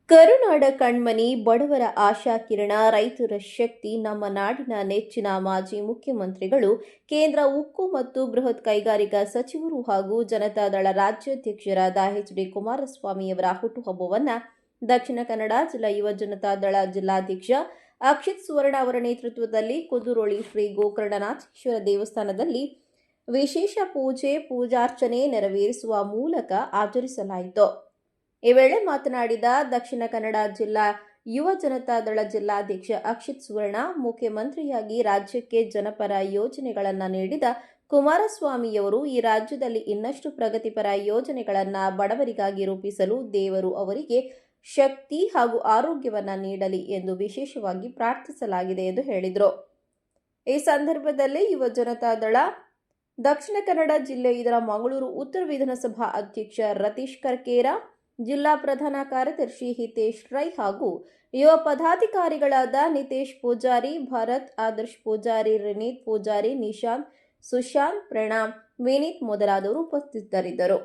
ಕರುನಾಡ ಕಣ್ಮಣಿ, ಬಡವರ ಆಶಾಕಿರಣ, ರೈತರ ಶಕ್ತಿ, ನಮ್ಮ ನಾಡಿನ ನೆಚ್ಚಿನ ಮಾಜಿ ಮುಖ್ಯಮಂತ್ರಿಗಳು, ಕೇಂದ್ರ ಉಕ್ಕು ಮತ್ತು ಬೃಹತ್ ಕೈಗಾರಿಕಾ ಸಚಿವರು ಹಾಗೂ ಜನತಾದಳ ರಾಜ್ಯಾಧ್ಯಕ್ಷರಾದ ಎಚ್.ಡಿ. ಕುಮಾರಸ್ವಾಮಿಯವರ ಹುಟ್ಟುಹಬ್ಬವನ್ನು ದಕ್ಷಿಣ ಕನ್ನಡ ಜಿಲ್ಲಾ ಯುವ ಜನತಾದಳ ಜಿಲ್ಲಾಧ್ಯಕ್ಷ ಅಕ್ಷಿತ್ ಸುವರ್ಣ ಅವರ ನೇತೃತ್ವದಲ್ಲಿ ಕುದುರೋಳಿ ಶ್ರೀ ಗೋಕರ್ಣನಾಥೇಶ್ವರ ದೇವಸ್ಥಾನದಲ್ಲಿ ವಿಶೇಷ ಪೂಜಾರ್ಚನೆ ನೆರವೇರಿಸುವ ಮೂಲಕ ಆಚರಿಸಲಾಯಿತು. ಈ ವೇಳೆ ಮಾತನಾಡಿದ ದಕ್ಷಿಣ ಕನ್ನಡ ಜಿಲ್ಲಾ ಯುವ ಜನತಾದಳ ಜಿಲ್ಲಾಧ್ಯಕ್ಷ ಅಕ್ಷಿತ್ ಸುವರ್ಣ, ಮುಖ್ಯಮಂತ್ರಿಯಾಗಿ ರಾಜ್ಯಕ್ಕೆ ಜನಪರ ಯೋಜನೆಗಳನ್ನು ನೀಡಿದ ಕುಮಾರಸ್ವಾಮಿಯವರು ಈ ರಾಜ್ಯದಲ್ಲಿ ಇನ್ನಷ್ಟು ಪ್ರಗತಿಪರ ಯೋಜನೆಗಳನ್ನು ಬಡವರಿಗಾಗಿ ರೂಪಿಸಲು ದೇವರು ಅವರಿಗೆ ಶಕ್ತಿ ಹಾಗೂ ಆರೋಗ್ಯವನ್ನು ನೀಡಲಿ ಎಂದು ವಿಶೇಷವಾಗಿ ಪ್ರಾರ್ಥಿಸಲಾಗಿದೆ ಎಂದು ಹೇಳಿದರು. ಈ ಸಂದರ್ಭದಲ್ಲಿ ಯುವ ಜನತಾದಳ ದಕ್ಷಿಣ ಕನ್ನಡ ಜಿಲ್ಲೆ ಇದರ ಮಂಗಳೂರು ಉತ್ತರ ವಿಧಾನಸಭಾ ಅಧ್ಯಕ್ಷ ರತೀಶ್ ಕರ್ಕೇರ, ಜಿಲ್ಲಾ ಪ್ರಧಾನ ಕಾರ್ಯದರ್ಶಿ ಹಿತೇಶ್ ರೈ ಹಾಗೂ ಯುವ ಪದಾಧಿಕಾರಿಗಳಾದ ನಿತೇಶ್ ಪೂಜಾರಿ, ಭರತ್, ಆದರ್ಶ್ ಪೂಜಾರಿ, ರಿನೀತ್ ಪೂಜಾರಿ, ನಿಶಾಂತ್, ಸುಶಾಂತ್, ಪ್ರಣಾಮ್, ವಿನೀತ್ ಮೊದಲಾದವರು ಉಪಸ್ಥಿತರಿದ್ದರು.